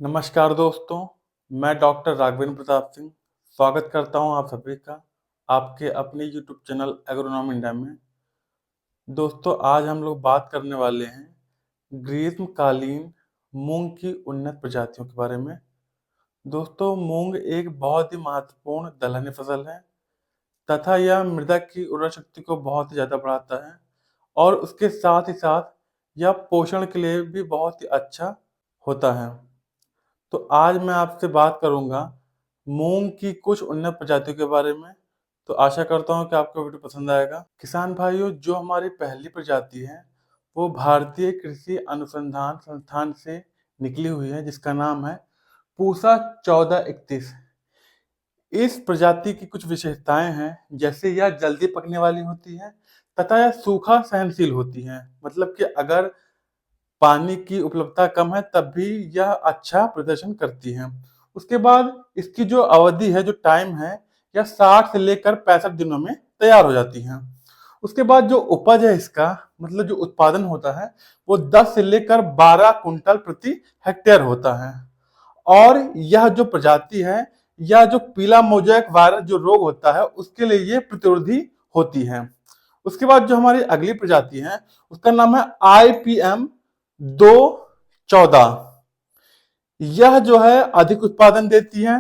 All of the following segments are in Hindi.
नमस्कार दोस्तों, मैं डॉक्टर राघवेंद्र प्रताप सिंह स्वागत करता हूं आप सभी का आपके अपने यूट्यूब चैनल एग्रोनॉमी इंडिया में। दोस्तों, आज हम लोग बात करने वाले हैं ग्रीष्मकालीन मूंग की उन्नत प्रजातियों के बारे में। दोस्तों, मूंग एक बहुत ही महत्वपूर्ण दलहनी फसल है तथा यह मृदा की उर्वरा शक्ति को बहुत ही ज़्यादा बढ़ाता है और उसके साथ ही साथ यह पोषण के लिए भी बहुत ही अच्छा होता है। तो आज मैं आपसे बात करूंगा मूंग की कुछ उन्नत प्रजातियों के बारे में। तो आशा करता हूं कि आपको वीडियो पसंद आएगा। किसान भाइयों, जो हमारी पहली प्रजाति है वो भारतीय कृषि अनुसंधान संस्थान से निकली हुई है, जिसका नाम है पूसा 1431। इस प्रजाति की कुछ विशेषताएं हैं, जैसे यह जल्दी पकने वाली होती है तथा यह सूखा सहनशील होती है। मतलब कि अगर पानी की उपलब्धता कम है तब भी यह अच्छा प्रदर्शन करती है। उसके बाद इसकी जो अवधि है, जो टाइम है, यह 60 से लेकर 65 दिनों में तैयार हो जाती है। उसके बाद जो उपज है इसका, मतलब जो उत्पादन होता है, वो 10 से लेकर 12 कुंटल प्रति हेक्टेयर होता है। और यह जो प्रजाति है, यह जो पीला मोज़ेक वायरस जो रोग होता है उसके लिए ये प्रतिरोधी होती है। उसके बाद जो हमारी अगली प्रजाति है उसका नाम है IPM 214। यह जो है अधिक उत्पादन देती है।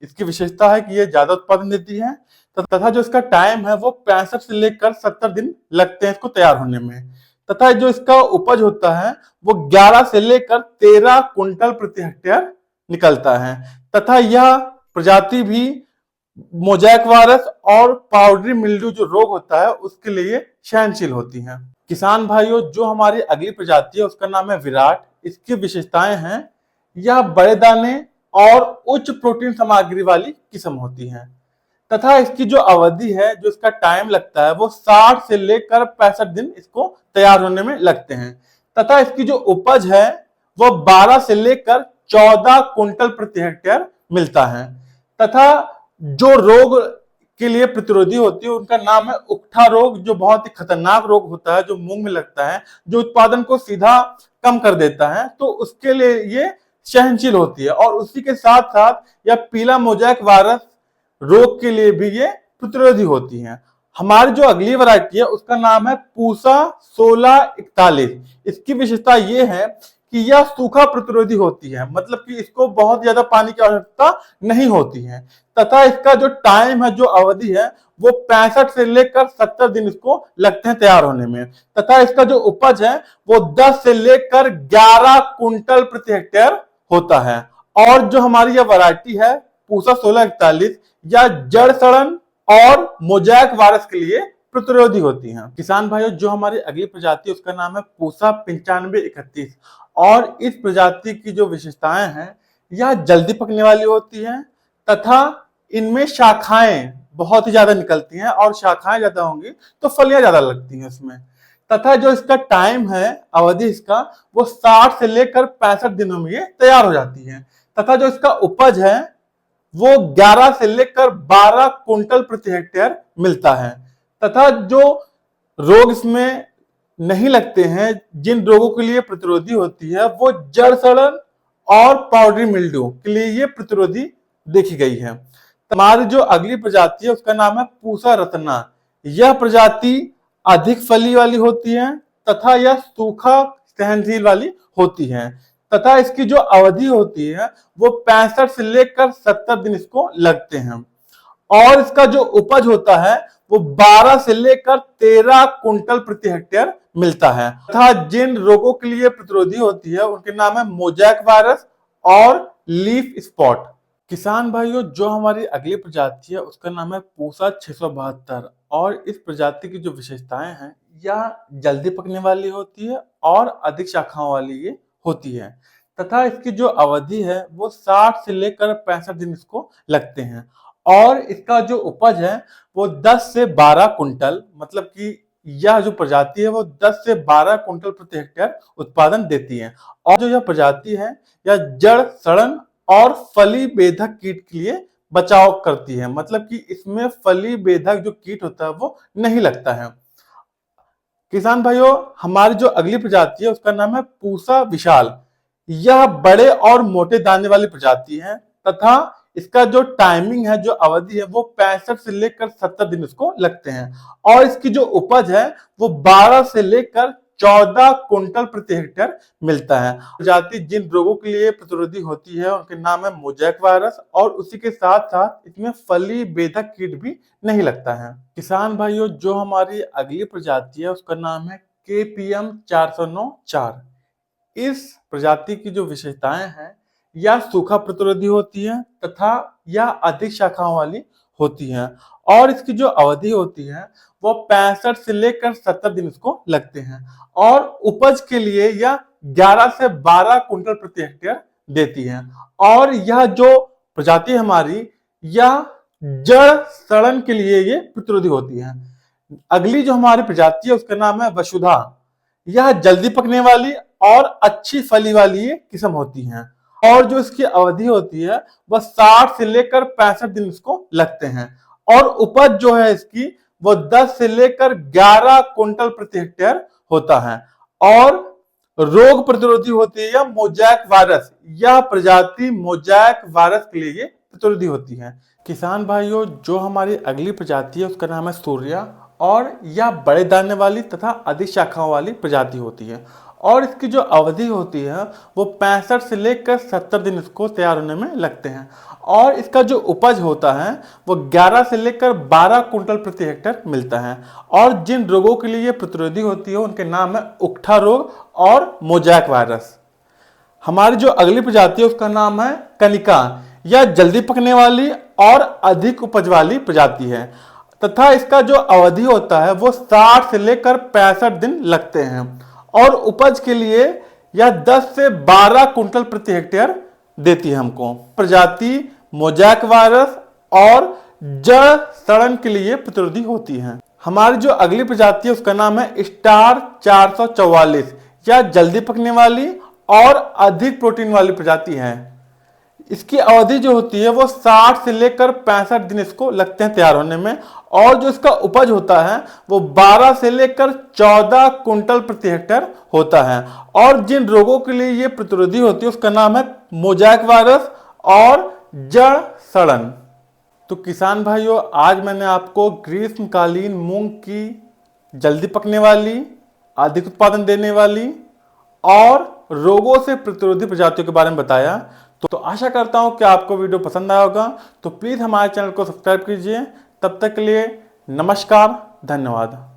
इसकी विशेषता है कि यह ज्यादा उत्पादन देती है तथा जो इसका टाइम है वो 65 से लेकर 70 दिन लगते हैं इसको तैयार होने में। तथा जो इसका उपज होता है वो 11 से लेकर 13 कुंटल प्रति हेक्टेयर निकलता है। तथा यह प्रजाति भी मोज़ेक वायरस और पाउडरी मिल्ड्यू जो रोग होता है उसके लिए सहनशील होती हैं। किसान भाइयों, जो हमारी अगली प्रजाति है उसका नाम है विराट। इसकी विशेषताएं हैं, यह बड़े दाने और उच्च प्रोटीन सामग्री वाली किस्म होती है तथा इसकी जो अवधि है, जो इसका टाइम लगता है, वो 60 से लेकर 65 दिन इसको तैयार होने में लगते हैं। तथा इसकी जो उपज है वो 12 से लेकर 14 कुंटल प्रति हेक्टेयर मिलता है। तथा जो रोग के लिए प्रतिरोधी होती है उनका नाम है उकठा रोग, जो बहुत ही खतरनाक रोग होता है, जो मूंग में लगता है, जो उत्पादन को सीधा कम कर देता है। तो उसके लिए ये सहनशील होती है। और उसी के साथ साथ यह पीला मोज़ेक वायरस रोग के लिए भी ये प्रतिरोधी होती है। हमारी जो अगली वैरायटी है उसका नाम है पूसा 1641। इसकी विशेषता ये है कि यह सूखा प्रतिरोधी होती है, मतलब कि इसको बहुत ज्यादा पानी की आवश्यकता नहीं होती है। तथा इसका जो टाइम है, जो अवधि है, वो 65 से लेकर 70 दिन इसको लगते हैं तैयार होने में। तथा इसका जो उपज है वो 10 से लेकर 11 कुंटल प्रति हेक्टेयर होता है। और जो हमारी यह वैरायटी है पूसा 1641, या जड़ सड़न और मोज़ेक वायरस के लिए प्रतिरोधी होती हैं। किसान भाइयों, जो हमारी अगली प्रजाति है उसका नाम है पूसा 9531। और इस प्रजाति की जो विशेषताएं हैं, यह जल्दी पकने वाली होती है तथा इनमें शाखाएं बहुत ही ज्यादा निकलती हैं, और शाखाएं ज्यादा होंगी तो फलियां ज्यादा लगती हैं उसमें। तथा जो इसका टाइम है, अवधि इसका, वो 60 से लेकर 65 दिनों में ये तैयार हो जाती है। तथा जो इसका उपज है वो 11 से लेकर 12 कुंटल प्रति हेक्टेयर मिलता है। तथा जो रोग इसमें नहीं लगते हैं, जिन रोगों के लिए प्रतिरोधी होती है, वो जड़ सड़न और पाउडरी मिल्ड्यू के लिए ये प्रतिरोधी देखी गई है। हमारी जो अगली प्रजाति है उसका नाम है पूसा रत्ना। यह प्रजाति अधिक फली वाली होती है तथा यह सूखा सहनशील वाली होती है। तथा इसकी जो अवधि होती है वो 65 से लेकर 70 दिन इसको लगते हैं। और इसका जो उपज होता है वो 12 से लेकर 13 कुंटल प्रति हेक्टेयर मिलता है। तथा जिन रोगों के लिए प्रतिरोधी होती है उनके नाम है मोज़ेक वायरस और लीफ स्पॉट। किसान भाइयों, जो हमारी अगली प्रजाति है उसका नाम है पूसा 672। और इस प्रजाति की जो विशेषताएं हैं, यह जल्दी पकने वाली होती है और अधिक शाखाओं वाली ये होती है। तथा इसकी जो अवधि है वो 60 से लेकर 65 दिन इसको लगते हैं। और इसका जो उपज है वो 10 से 12 कुंटल, मतलब कि यह जो प्रजाति है वो 10 से 12 कुंटल प्रति हेक्टेयर उत्पादन देती है। और जो यह प्रजाति है यह जड़ सड़न और फली बेधक कीट के लिए बचाव करती है, मतलब कि इसमें फली बेधक जो कीट होता है वो नहीं लगता है। किसान भाइयों, हमारी जो अगली प्रजाति है उसका नाम है पूसा विशाल। यह बड़े और मोटे दाने वाली प्रजाति है तथा इसका जो टाइमिंग है, जो अवधि है, वो 65 से लेकर 70 दिन इसको लगते हैं और इसकी जो उपज है वो 12 से लेकर 14 कुंटल प्रति हेक्टेयर मिलता है। प्रजाति जिन रोगों के लिए प्रतिरोधी होती है उनके नाम है मोजैक वायरस और उसी के साथ साथ इसमें फली बेधक कीट भी नहीं लगता है। किसान भाइयों, जो हमारी अगली प्रजाति है उसका नाम है KPM 409-4। इस प्रजाति की जो विशेषताएं हैं, यह सूखा प्रतिरोधी होती है तथा यह अधिक शाखाओं वाली होती है और इसकी जो अवधि होती है वो 65 से लेकर 70 दिन इसको लगते हैं और उपज के लिए यह 11 से 12 कुंटल प्रति हेक्टेयर देती है। और यह जो प्रजाति हमारी, यह जड़ सड़न के लिए ये प्रतिरोधी होती है। अगली जो हमारी प्रजाति है उसका नाम है वसुधा। यह जल्दी पकने वाली और अच्छी फली वाली ये किस्म होती हैं और जो इसकी अवधि होती है वह 60 से लेकर 65 दिन इसको लगते हैं और उपज जो है इसकी वो 10 से लेकर 11 कुंटल प्रति हेक्टेयर होता है और रोग प्रतिरोधी होती है यह मोजैक वायरस। यह प्रजाति मोजैक वायरस के लिए प्रतिरोधी होती है। किसान भाइयों, जो हमारी अगली प्रजाति है उसका नाम है सूर्या और यह बड़े दाने वाली तथा अधिक शाखाओं वाली प्रजाति होती है और इसकी जो अवधि होती है वो 65 से लेकर 70 दिन इसको तैयार होने में लगते हैं और इसका जो उपज होता है वो 11 से लेकर 12 कुंटल प्रति हेक्टेयर मिलता है और जिन रोगों के लिए ये प्रतिरोधी होती है उनके नाम है उकठा रोग और मोजैक वायरस। हमारी जो अगली प्रजाति है उसका नाम है कनिका। यह जल्दी पकने वाली और अधिक उपज वाली प्रजाति है तथा इसका जो अवधि होता है वो 60 से लेकर 65 दिन लगते हैं और उपज के लिए यह 10 से 12 कुंटल प्रति हेक्टेयर देती है हमको। प्रजाति मोजैक वायरस और जड़ सड़न के लिए प्रतिरोधी होती है। हमारी जो अगली प्रजाति है उसका नाम है स्टार 444। यह जल्दी पकने वाली और अधिक प्रोटीन वाली प्रजाति है। इसकी अवधि जो होती है वो 60 से लेकर 65 दिन इसको लगते हैं तैयार होने में और जो इसका उपज होता है वो 12 से लेकर 14 कुंटल प्रति हेक्टेयर होता है और जिन रोगों के लिए ये प्रतिरोधी होती है उसका नाम है मोजैक वायरस और जड़ सड़न। तो किसान भाइयों, आज मैंने आपको ग्रीष्मकालीन मूंग की जल्दी पकने वाली, अधिक उत्पादन देने वाली और रोगों से प्रतिरोधी प्रजातियों के बारे में बताया। तो आशा करता हूं कि आपको वीडियो पसंद आया होगा। तो प्लीज हमारे चैनल को सब्सक्राइब कीजिए। तब तक के लिए नमस्कार, धन्यवाद।